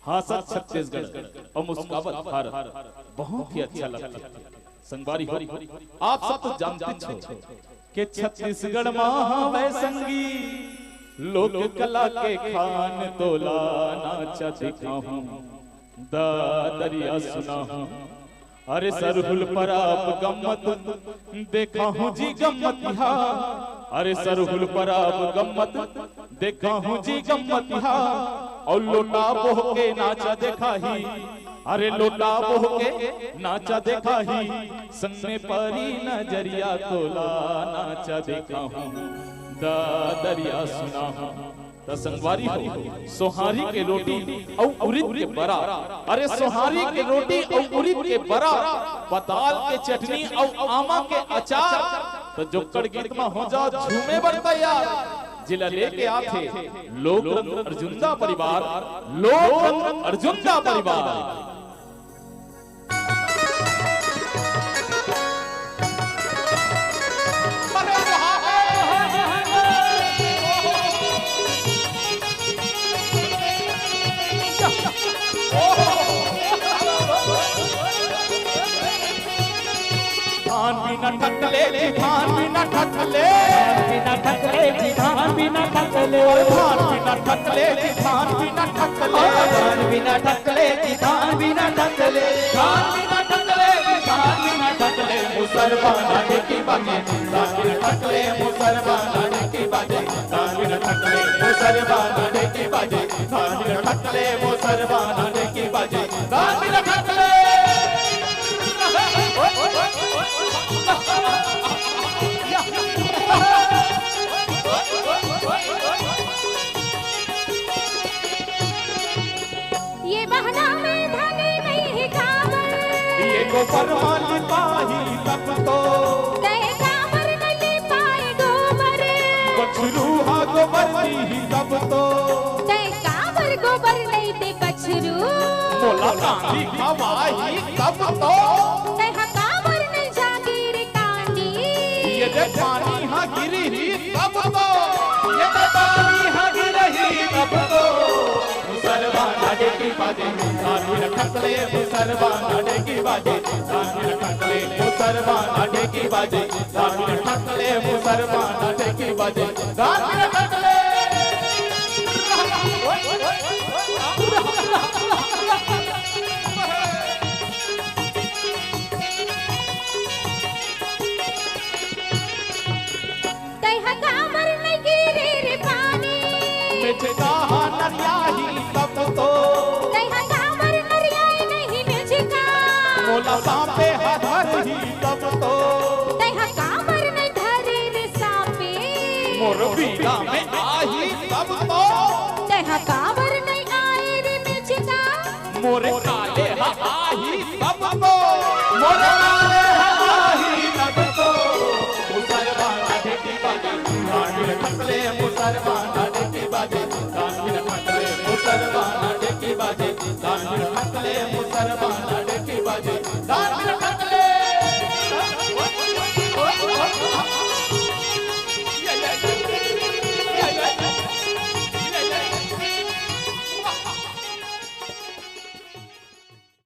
हाँ सच छत्तीसगढ़ और मुस्काबत भारत बहुत ही अच्छा लगता है। संगवारी हो आप सब तो जानते हो कि छत्तीसगढ़ महा संगी लोक कला के खान तोला नाचा दिखाऊं दादरिया सुनाऊं। अरे सरहुल पर आप गम्मत देखा हूँ जी गम्मत यहाँ। अरे सरहुल पर आप गम्मत देखा हूँ जी गम्मत यहाँ। और लोटा बोह के नाचा देखा ही। अरे लोटा बोह के नाचा देखा ही। संगने परी नजरिया तोला नाचा देखा हूँ दादरिया सुना हूँ। संगवारी हो सोहारी के रोटी और उड़द के बरा। अरे सोहारी के रोटी और उड़द के बरा, पताल के चटनी और आमा के अचार। तो जोकर गीत में हो जाओ झूमे बर तैयार। जिला लेके आते लोक रंग अर्जुनदा परिवार, लोक रंग अर्जुनदा परिवार। धान बिना ठकले धान बिना ठकले बिना ठकले धान बिना ठकले धान बिना ठकले धान बिना ठकले धान बिना ठकले धान बिना ठकले धान बिना ठकले धान बिना ठकले मुसलमान की बाजे धान बिना ठकले मुसलमान की बाजे धान बिना ठकले मुसलमान की बाजे धान बिना ठकले मुसलमान की बाजे धान बिना ठकले। ये बहना में धनी नहीं कांवर, ये गोबर माली पाही तब तो तय कांवर नहीं पाए गोबर। बछरू हा गोबर ही तब तो तय कांवर गोबर नहीं दे बछरू। मोला कांदी खवाही तब तो तय कांवर नहीं जागीर कांडी। ये दे पानी हा गिरी ही तब तो ये दे पानी हा गिरी तब तो मुसलमान की बाजे धान बिना ठकले मुसलमान की बाजे धान बिना ठकले मुसलमान की बाजे धान बिना ठकले मुसलमान की बाजे धान बिना ठकले। तय कांवर नहीं गिरे रे पानी मिचका नरियाही तब तो तय कांवर नरियाई नहीं मिचका। मोला सांपे हधर ही तब तो तय कांवर नहीं धरे रे सांपे। मोर बीड़ा में आही तब तो तय कांवर नहीं आए रे मिचका। मोरे काले आही तब तो मोरे काले आही तब तो मुसलमान की बाजे धान बिना ठकले मुसलमान